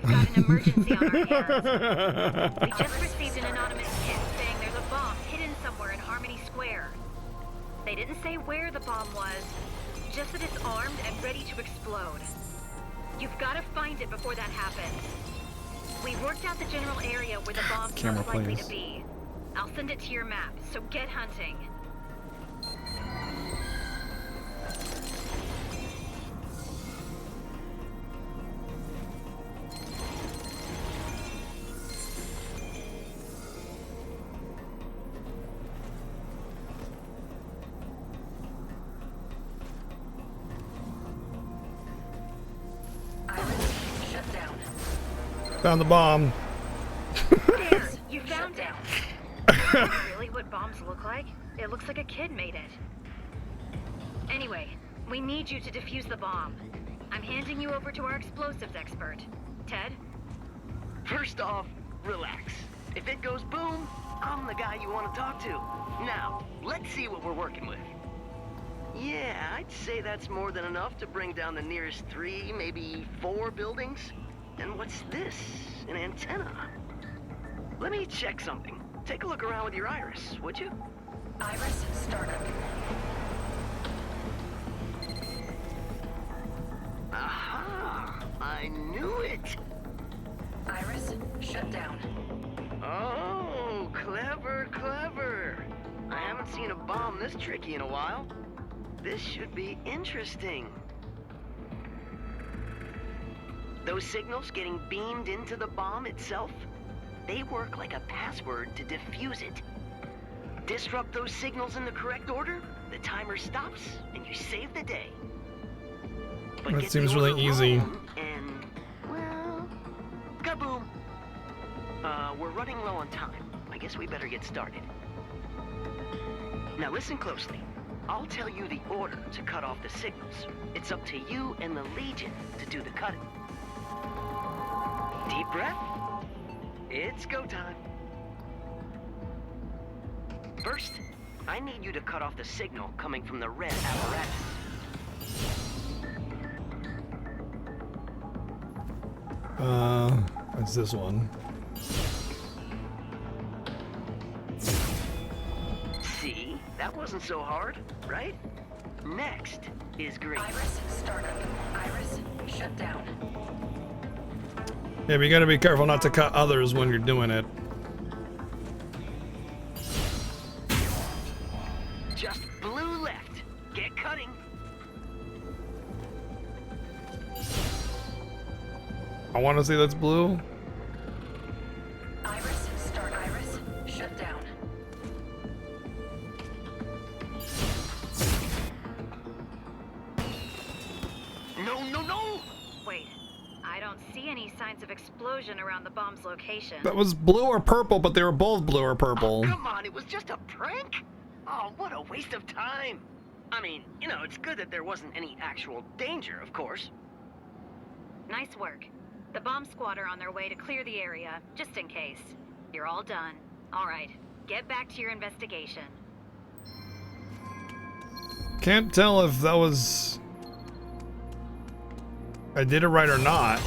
we've got an emergency on our hands. We just received an anonymous tip saying there's a bomb hidden somewhere in Harmony Square. They didn't say where the bomb was, just that it's armed and ready to explode. You've got to find it before that happens. We've worked out the general area where the bomb's most likely to be. I'll send it to your map, so get hunting. Found the bomb. There, you found it. Really what bombs look like? It looks like a kid made it. Anyway, we need you to defuse the bomb. I'm handing you over to our explosives expert. Ted? First off, relax. If it goes boom, I'm the guy you want to talk to. Now, let's see what we're working with. Yeah, I'd say that's more than enough to bring down the nearest 3, maybe 4 buildings. And what's this? An antenna? Let me check something. Take a look around with your iris, would you? Iris startup. Aha! I knew it! Iris shut down. Oh, clever, clever. I haven't seen a bomb this tricky in a while. This should be interesting. Those signals getting beamed into the bomb itself, they work like a password to defuse it. Disrupt those signals in the correct order, the timer stops, and you save the day. But That seems really easy. And, well, kaboom. We're running low on time. I guess we better get started. Now listen closely. I'll tell you the order to cut off the signals. It's up to you and the Legion to do the cutting. Deep breath. It's go time. First, I need you to cut off the signal coming from the red apparatus. It's this one. See? That wasn't so hard, right? Next is green. Iris startup. Iris shut down. Yeah, but you gotta be careful not to cut others when you're doing it. Just blue left. Get cutting. I want to see that's blue. Iris start. Iris shut down. No, no, no! Wait, I don't see any signs of explosion around the bomb's location. That was blue or purple, but they were both blue or purple. Oh, come on, it was just a prank? Oh, what a waste of time. I mean, you know, it's good that there wasn't any actual danger, of course. Nice work. The bomb squad are on their way to clear the area, just in case. You're all done. All right, get back to your investigation. Can't tell if that was... I did it right or not.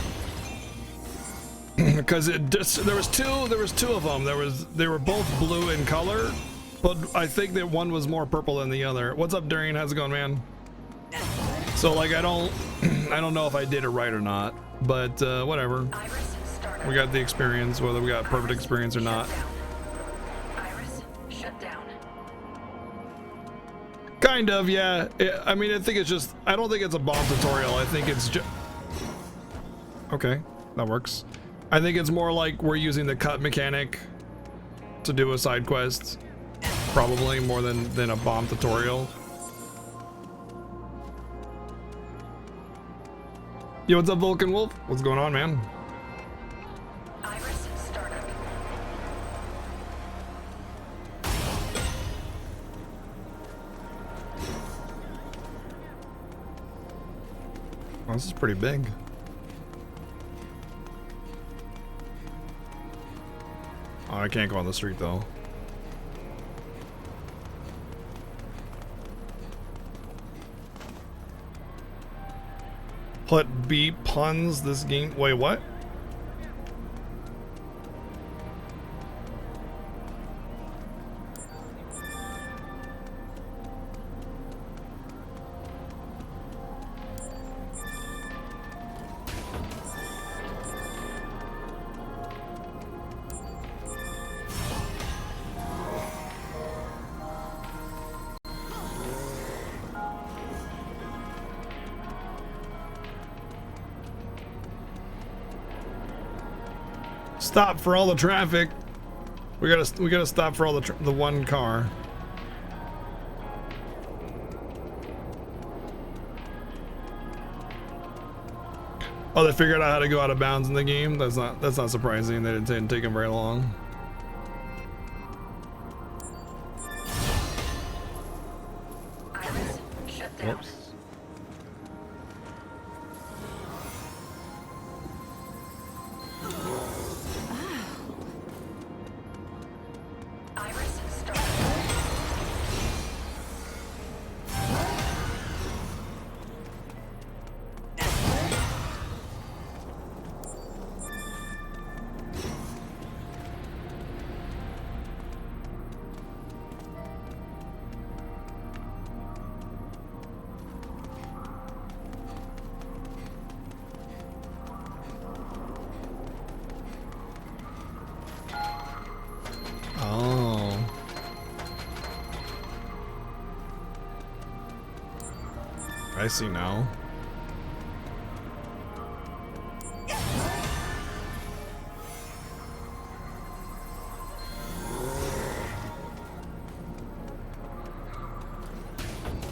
Because it just, there was two of them. They were both blue in color, but I think that one was more purple than the other. What's up, Darian? How's it going, man? So like I don't know if I did it right or not, but whatever. We got the experience, whether we got perfect experience or not. Iris shut down. Kind of, yeah. I mean, I think it's just, I don't think it's a bomb tutorial. I think it's just, okay, that works. I think it's more like we're using the cut mechanic to do a side quest, probably more than a bomb tutorial. Yo, what's up, Vulcan Wolf? What's going on, man? Iris startup. Oh, this is pretty big. Oh, I can't go on the street though. Put B puns this game. Wait, what? Stop for all the traffic. We gotta stop for all the one car. Oh, they figured out how to go out of bounds in the game. That's not surprising. They didn't take them very long. Iris, shut down. Whoops. Iris, start. Oh. I see now.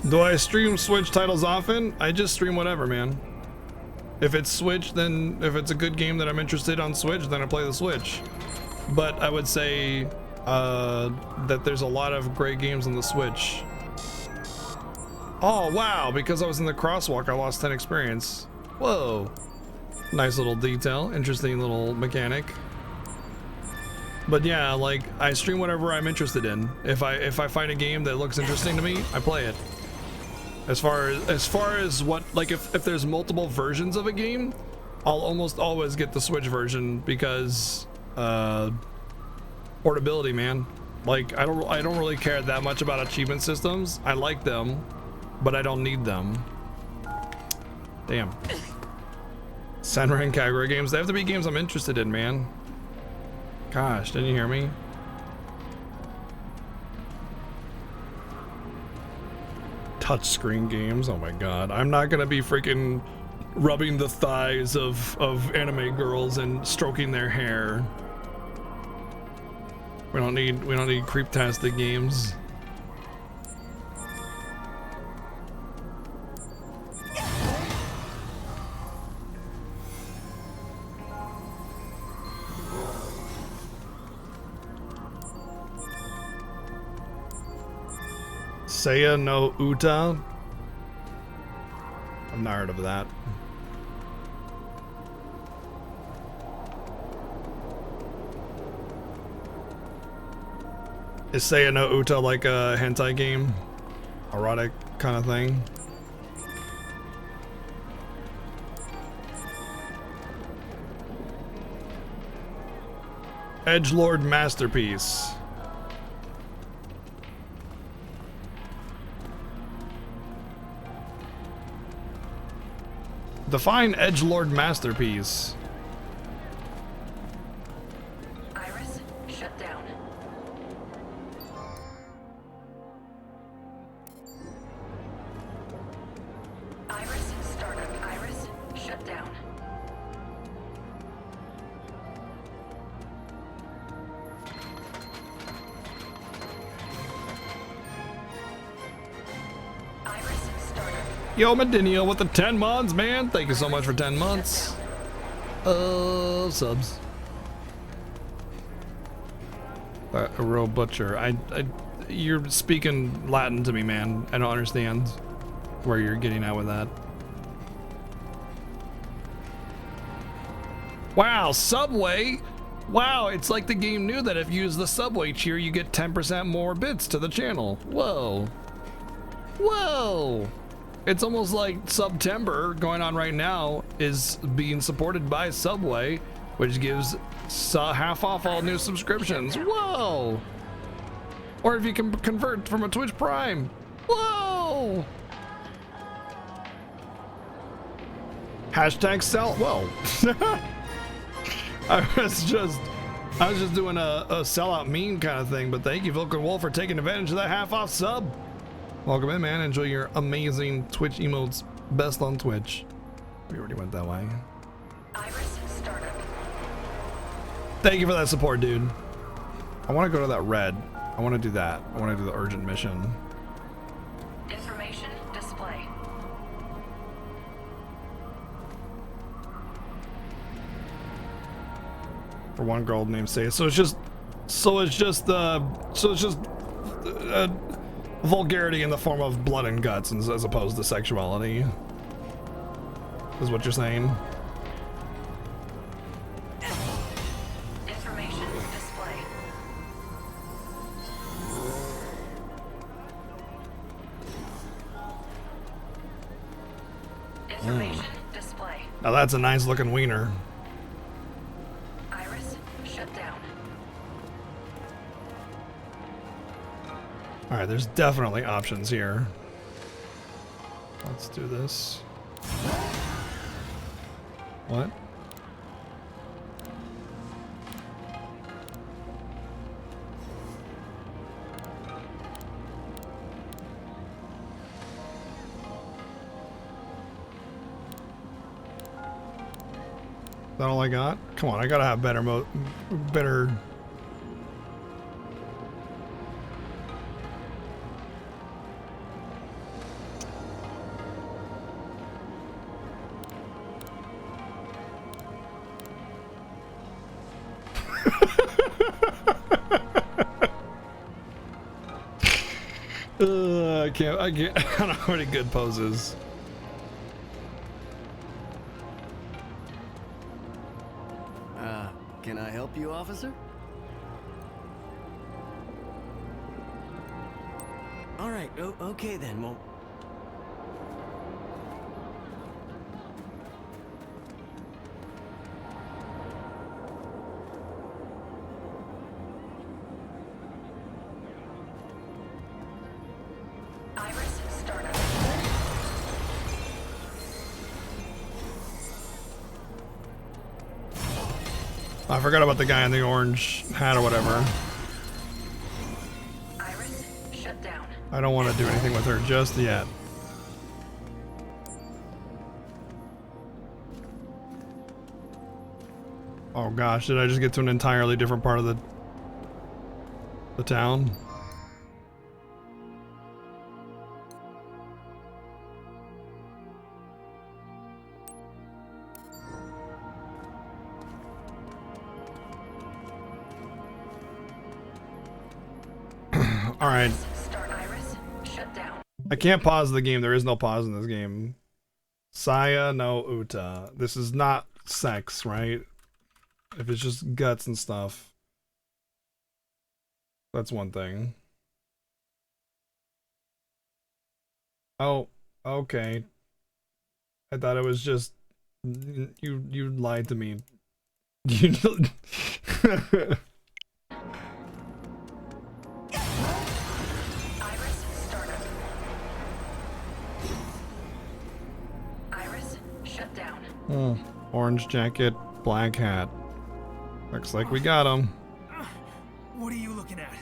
Do I stream Switch titles often? I just stream whatever, man. If it's Switch, then if it's a good game that I'm interested on Switch, then I play the Switch. But I would say that there's a lot of great games on the Switch. Oh wow, because I was in the crosswalk, I lost 10 experience. Whoa. Nice little detail, interesting little mechanic. But yeah, like I stream whatever I'm interested in. If I find a game that looks interesting to me, I play it. As far as what, like if there's multiple versions of a game, I'll almost always get the Switch version because portability, man. Like I don't really care that much about achievement systems. I like them, but I don't need them. Damn. Senran and Kagura games, they have to be games I'm interested in, man. Gosh, didn't you hear me? Touchscreen games, oh my god. I'm not gonna be freaking rubbing the thighs of anime girls and stroking their hair. We don't need creeptastic games. Seiya no Uta? I've not heard of that. Is Seiya no Uta like a hentai game? Erotic kind of thing? Edgelord Masterpiece. Define Edgelord Masterpiece. Iris, shut down. Iris, startup. Iris, shut down. Iris, startup. Yo, Medinio with the 10 months, man. Thank you so much for 10 months. Subs. A real butcher. You're speaking Latin to me, man. I don't understand where you're getting at with that. Wow, Subway. Wow, it's like the game knew that if you use the Subway cheer, you get 10% more bits to the channel. Whoa. Whoa. It's almost like September going on right now is being supported by Subway, which gives half off all new subscriptions. Whoa! Or if you can convert from a Twitch Prime. Whoa! Hashtag sell. Whoa! I was just doing a sellout meme kind of thing, but thank you, Vulcan Wolf, for taking advantage of that half off sub. Welcome in, man. Enjoy your amazing Twitch emotes. Best on Twitch. We already went that way. Iris, startup. Thank you for that support, dude. I want to go to that red. I want to do that. I want to do the urgent mission. Information display. For one gold namesake. So it's just vulgarity in the form of blood and guts, as opposed to sexuality. Is what you're saying? Information display. Information display. Now that's a nice looking wiener. Iris, shut down. All right, there's definitely options here. Let's do this. What? Is that all I got? Come on, I gotta have better. I can't, I don't have any good poses. Can I help you, officer? All right, okay then, well... Iris startup. I forgot about the guy in the orange hat or whatever. Iris, shut down. I don't want to do anything with her just yet. Oh gosh, did I just get to an entirely different part of the town? All right. Start Iris, shut down. I can't pause the game. There is no pause in this game. Saya no Uta. This is not sex, right? If it's just guts and stuff, that's one thing. Oh, okay. I thought it was just you lied to me. You Iris startup. Iris, shut down. Orange jacket, black hat. Looks like we got him. What are you looking at?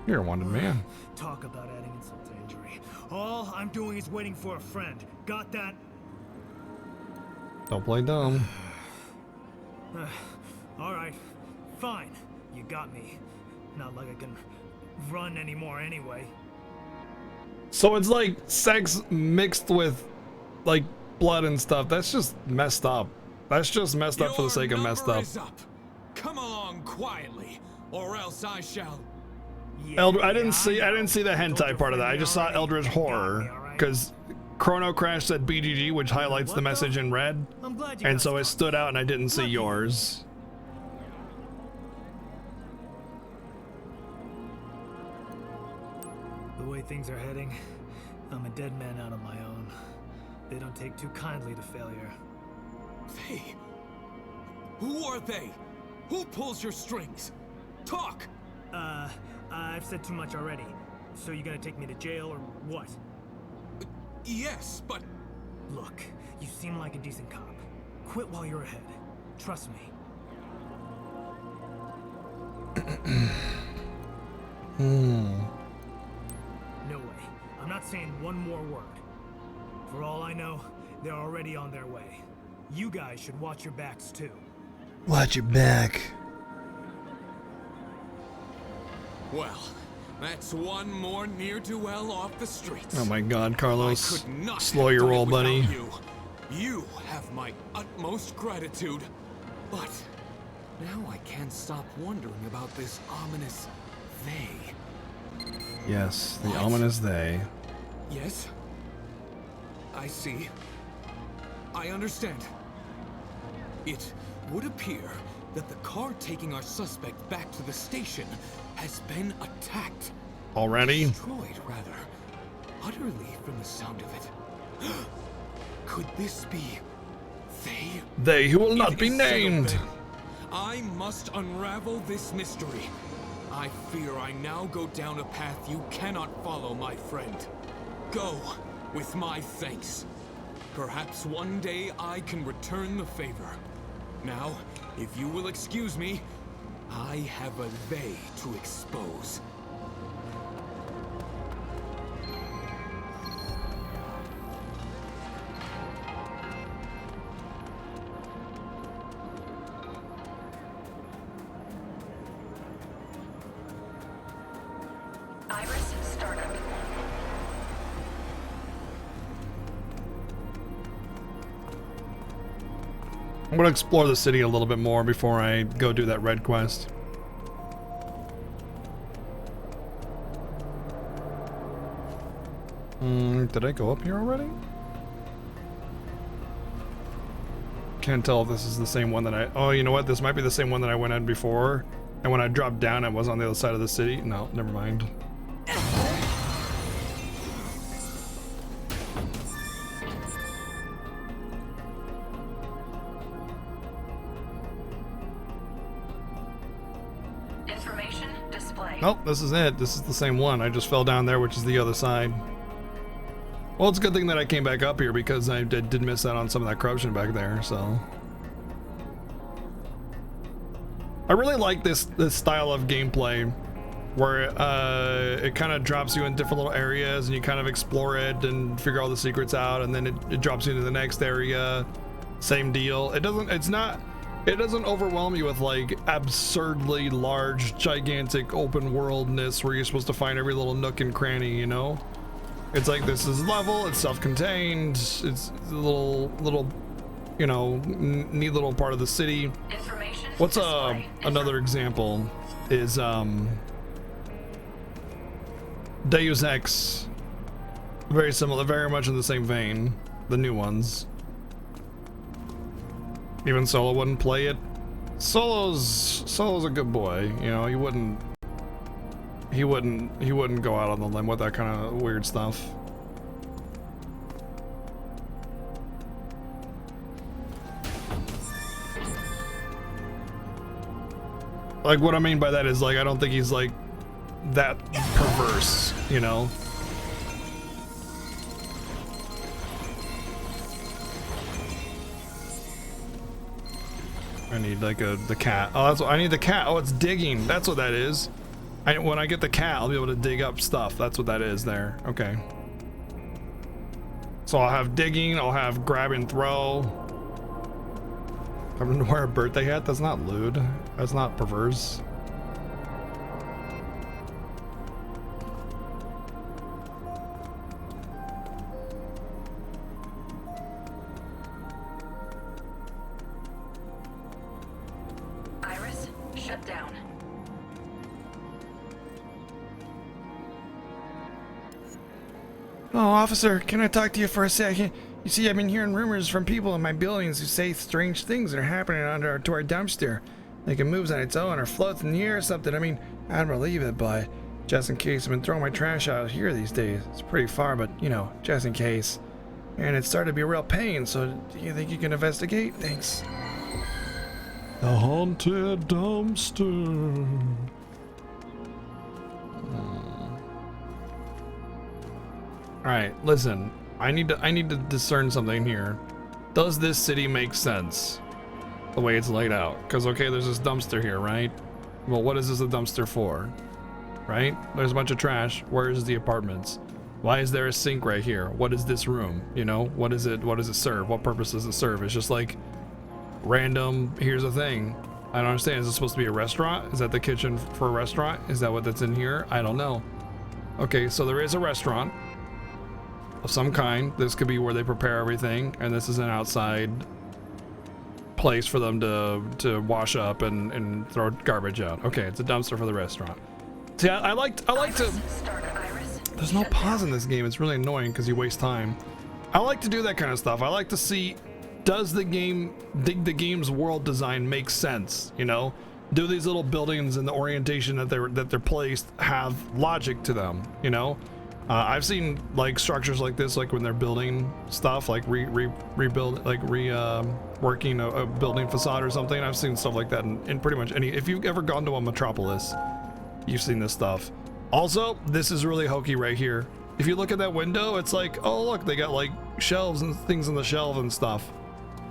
You're a wanted man. Talk about adding insult to injury. All I'm doing is waiting for a friend. Got that? Don't play dumb. Alright, fine. You got me. Not like I can run anymore anyway. So it's like sex mixed with like blood and stuff. That's just messed up. That's just messed up for the sake of messed up. Come along quietly, or else I shall. Yeah, I didn't see the hentai part of that. I just saw Eldritch Horror because Chrono Crash said BGG, which highlights the message in red, I'm glad you and got so it started. stood out, and I didn't see yours. The way things are heading, I'm a dead man out on my own. They don't take too kindly to failure. They? Who are they? Who pulls your strings? Talk! I've said too much already. So you gonna take me to jail or what? Yes, but... Look, you seem like a decent cop. Quit while you're ahead. Trust me. No way. I'm not saying one more word. For all I know, they're already on their way. You guys should watch your backs too. Watch your back. Well, that's one more ne'er-do-well off the streets. Oh my God, Carlos. I could not Slow have your done roll, it without buddy. You have my utmost gratitude. But now I can't stop wondering about this ominous they. Yes, the What? ominous they. Yes? I see. I understand. It would appear that the car taking our suspect back to the station has been attacked. Already? Destroyed, rather. Utterly from the sound of it. Could this be they? They who will not It be is settled named. then. I must unravel this mystery. I fear I now go down a path you cannot follow, my friend. Go with my thanks. Perhaps one day I can return the favor. Now, if you will excuse me, I have a they to expose. Iris, startup. I'm gonna explore the city a little bit more before I go do that red quest. Did I go up here already? Can't tell if this is the same one that I... Oh, you know what? This might be the same one that I went in before. And when I dropped down, it was on the other side of the city. No, never mind. Information display. Nope, this is it. This is the same one. I just fell down there, which is the other side. Well, it's a good thing that I came back up here because I did miss out on some of that corruption back there, so... I really like this style of gameplay where it kind of drops you in different little areas and you kind of explore it and figure all the secrets out, and then it drops you into the next area. Same deal. It doesn't overwhelm you with like absurdly large, gigantic open worldness where you're supposed to find every little nook and cranny, you know? It's like, this is level, it's self-contained, it's a little, you know, neat little part of the city. Information What's display. another example is Deus Ex. Very similar, very much in the same vein, the new ones. Even Solo wouldn't play it. Solo's a good boy, you know, he wouldn't go out on the limb with that kind of weird stuff. Like, what I mean by that is, like, I don't think he's like that perverse, you know? I need like the cat. Oh, that's what I need, the cat. Oh, it's digging. That's what that is. When I get the cat, I'll be able to dig up stuff. That's what that is there. Okay. So I'll have digging, I'll have grab and throw. I'm gonna wear a birthday hat? That's not lewd. That's not perverse. Iris, shut down. Oh, officer, can I talk to you for a second? You see, I've been hearing rumors from people in my buildings who say strange things that are happening to our dumpster. Like it moves on its own or floats in the air or something. I mean, I don't believe it, but just in case, I've been throwing my trash out here these days. It's pretty far, but, you know, just in case. And it's starting to be a real pain, so do you think you can investigate? Thanks. The haunted dumpster. All right, listen. I need to discern something here. Does this city make sense the way it's laid out? Because okay, there's this dumpster here, right? Well, what is this a dumpster for? Right? There's a bunch of trash. Where is the apartments? Why is there a sink right here? What is this room? You know, what is it? What does it serve? What purpose does it serve? It's just like, random, here's a thing. I don't understand. Is it supposed to be a restaurant? Is that the kitchen for a restaurant? Is that what that's in here? I don't know. Okay, so there is a restaurant of some kind. This could be where they prepare everything, and this is an outside place for them to wash up and throw garbage out. Okay, it's a dumpster for the restaurant. See, I like to. There's no pause in this game. It's really annoying because you waste time. I like to do that kind of stuff. I like to see, does the game's world design make sense? You know, do these little buildings and the orientation that they're placed have logic to them? You know, I've seen like structures like this, like when they're building stuff, like rebuild, like working a building facade or something. I've seen stuff like that in pretty much any. If you've ever gone to a metropolis, you've seen this stuff. Also, this is really hokey right here. If you look at that window, it's like, oh look, they got like shelves and things on the shelf and stuff.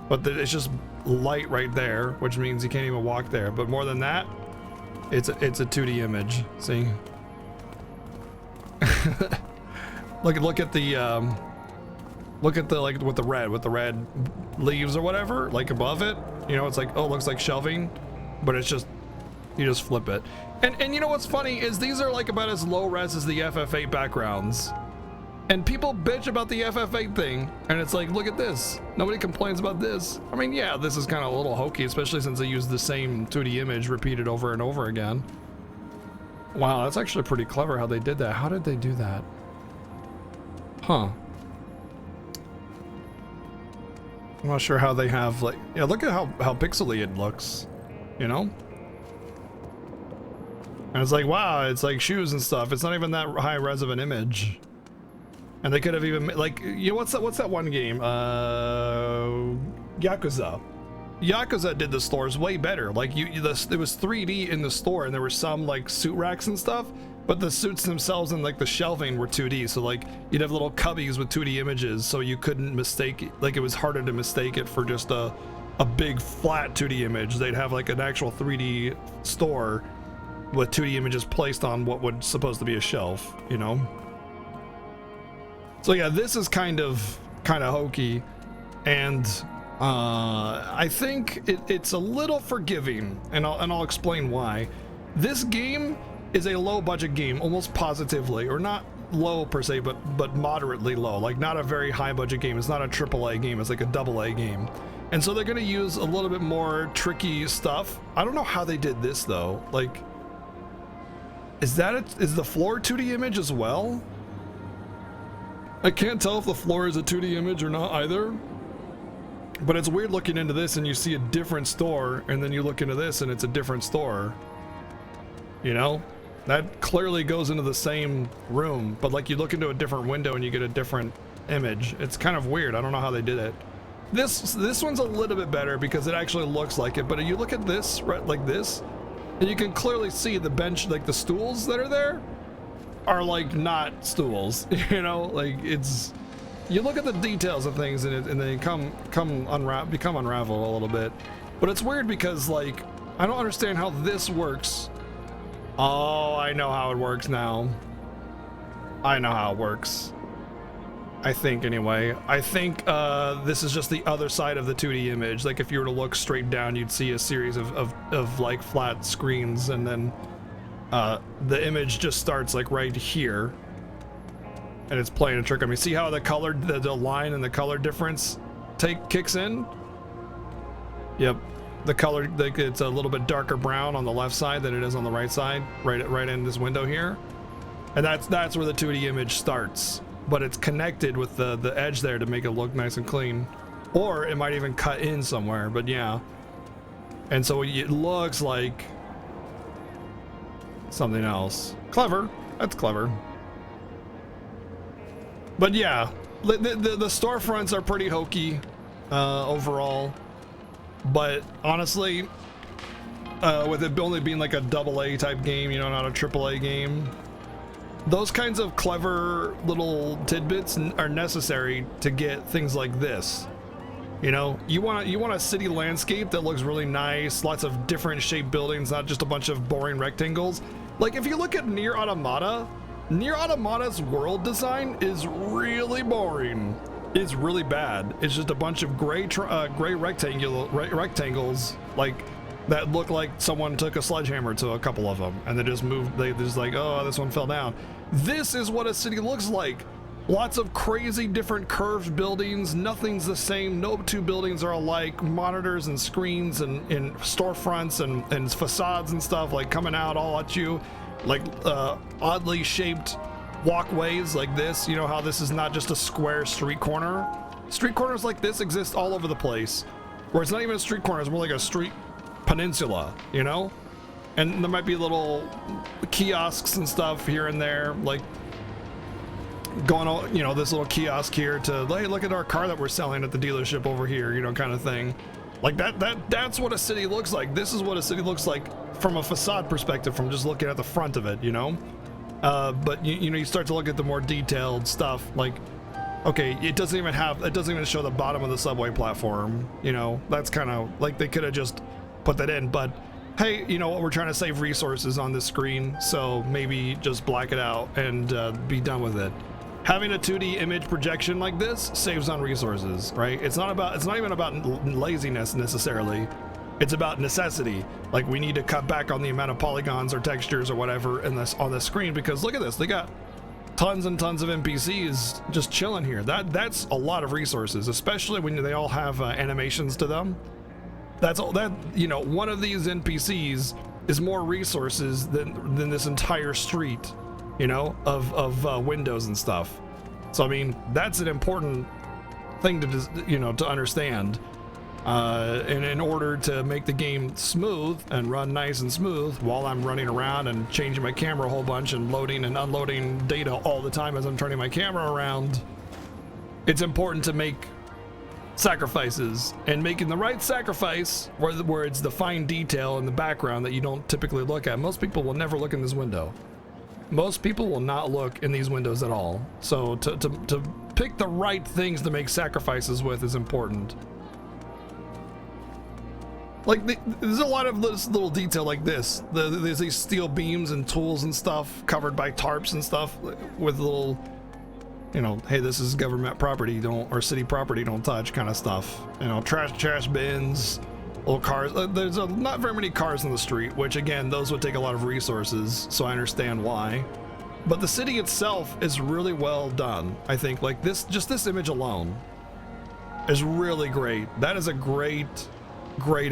But it's just light right there, which means you can't even walk there. But more than that, it's a 2D image. See? look at the like with the red leaves or whatever, like above it. You know, it's like, oh, it looks like shelving, but it's just, you just flip it. And you know what's funny is these are like about as low res as the FF8 backgrounds. And people bitch about the FF8 thing, and it's like, look at this. Nobody complains about this. I mean, yeah, this is kind of a little hokey, especially since they use the same 2D image repeated over and over again. Wow, that's actually pretty clever how they did that. How did they do that? Huh. I'm not sure how they have, like, yeah, look at how pixely it looks, you know? And it's like, wow, it's like shoes and stuff. It's not even that high res of an image. And they could have even, like, you know, what's that one game? Yakuza. Yakuza did the stores way better. Like, it was 3D in the store, and there were some, like, suit racks and stuff, but the suits themselves and, like, the shelving were 2D. So, like, you'd have little cubbies with 2D images, so you couldn't mistake it. Like, it was harder to mistake it for just a big, flat 2D image. They'd have, like, an actual 3D store with 2D images placed on what would supposed to be a shelf, you know? So yeah, this is kind of hokey, and I think it's a little forgiving, and I'll explain why. This game is a low budget game, almost positively, or not low per se, but moderately low. Like, not a very high budget game. It's not a AAA game. It's like a AA game. And so they're going to use a little bit more tricky stuff. I don't know how they did this though. Like, is the floor 2D image as well? I can't tell if the floor is a 2D image or not either. But it's weird looking into this and you see a different store, and then you look into this and it's a different store. You know? That clearly goes into the same room, but like you look into a different window and you get a different image. It's kind of weird. I don't know how they did it. This one's a little bit better because it actually looks like it, but if you look at this, right, like this, and you can clearly see the bench, like the stools that are there are like not stools, you know? Like, it's, you look at the details of things and they become unraveled a little bit. But it's weird because, like, I don't understand how this works. Oh, I know how it works now. I know how it works. I think, anyway. I think this is just the other side of the 2D image. Like, if you were to look straight down, you'd see a series of like flat screens, and then the image just starts like right here, and it's playing a trick on me. See how the line and the color difference kicks in? Yep, the color, like, it's a little bit darker brown on the left side than it is on the right side, right in this window here, and that's where the 2D image starts. But it's connected with the edge there to make it look nice and clean, or it might even cut in somewhere. But yeah, and so it looks like something else. Clever. That's clever. But yeah, the storefronts are pretty hokey overall. But honestly, with it only being like a AA type game, you know, not a AAA game, those kinds of clever little tidbits are necessary to get things like this. You know, you want a city landscape that looks really nice, lots of different shaped buildings, not just a bunch of boring rectangles. Like, if you look at Nier Automata's world design is really boring. is really bad. It's just a bunch of gray rectangles like that look like someone took a sledgehammer to a couple of them and they just moved. They just like, oh, this one fell down. This is what a city looks like. Lots of crazy different curved buildings. Nothing's the same. No two buildings are alike. Monitors and screens and storefronts and facades and stuff like coming out all at you, like oddly shaped walkways like this. You know how this is not just a square street corner? Street corners like this exist all over the place, where it's not even a street corner, it's more like a street peninsula, you know? And there might be little kiosks and stuff here and there, like going on, you know, this little kiosk here to, hey, look at our car that we're selling at the dealership over here, you know, kind of thing. Like that's what a city looks like. This is what a city looks like from a facade perspective, from just looking at the front of it, you know? But you know, you start to look at the more detailed stuff, like, okay, it doesn't even show the bottom of the subway platform, you know? That's kind of like they could have just put that in, but hey, you know what, we're trying to save resources on this screen, so maybe just black it out and be done with it. Having a 2D image projection like this saves on resources, right? It's not even about laziness necessarily. It's about necessity. Like, we need to cut back on the amount of polygons or textures or whatever in this on the screen, because look at this, they got tons and tons of NPCs just chilling here. That's a lot of resources, especially when they all have animations to them. That's all that, you know, one of these NPCs is more resources than this entire street, you know, of windows and stuff. So I mean, that's an important thing to, you know, to understand. And in order to make the game smooth and run nice and smooth while I'm running around and changing my camera a whole bunch and loading and unloading data all the time as I'm turning my camera around, it's important to make sacrifices, and making the right sacrifice where it's the fine detail in the background that you don't typically look at. Most people will never look in this window. Most people will not look in these windows at all. So to pick the right things to make sacrifices with is important. Like, there's a lot of this little detail like this. There's these steel beams and tools and stuff covered by tarps and stuff with little, you know, hey, this is government property, or city property, don't touch kind of stuff. You know, trash bins, little cars. There's not very many cars in the street, which again, those would take a lot of resources, so I understand why. But the city itself is really well done, I think. Like this, just this image alone is really great. That is a great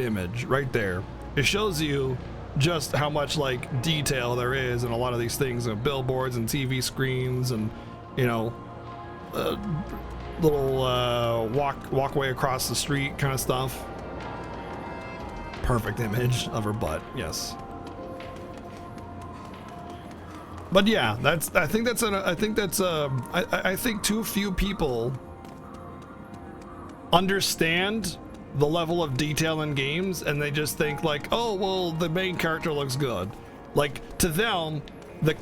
image right there. It shows you just how much like detail there is in a lot of these things, billboards and TV screens and, you know, little walkway across the street kind of stuff. Perfect image of her butt, yes. But yeah, I think too few people understand the level of detail in games, and they just think like, oh well, the main character looks good. Like, to them, the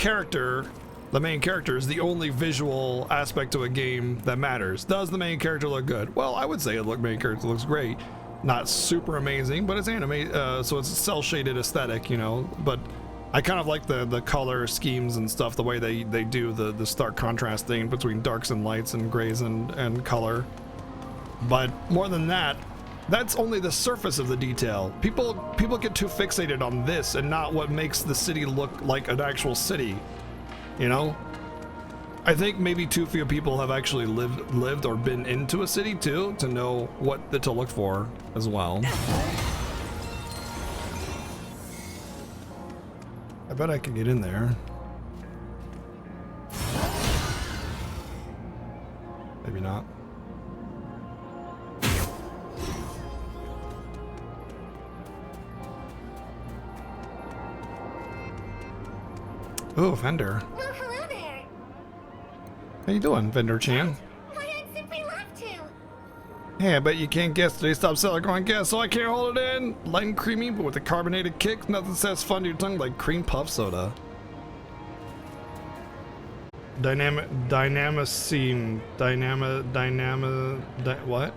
main character is the only visual aspect to a game that matters. Does the main character look good? Well, I would say the main character looks great. Not super amazing, but it's anime, so it's a cel-shaded aesthetic, you know. But I kind of like the color schemes and stuff, the way they do the stark contrast thing between darks and lights and grays and color. But more than that, that's only the surface of the detail. People get too fixated on this and not what makes the city look like an actual city. You know, I think maybe too few people have actually lived or been into a city too to know what to look for as well. I bet I could get in there. Maybe not. Oh, Vendor. Well, hello there. How you doing, Vendor Chan? Why, I'd simply love to. Hey, I bet you can't guess today's top seller going guess, so I can't hold it in. Light and creamy, but with a carbonated kick. Nothing says fun to your tongue like cream puff soda. What?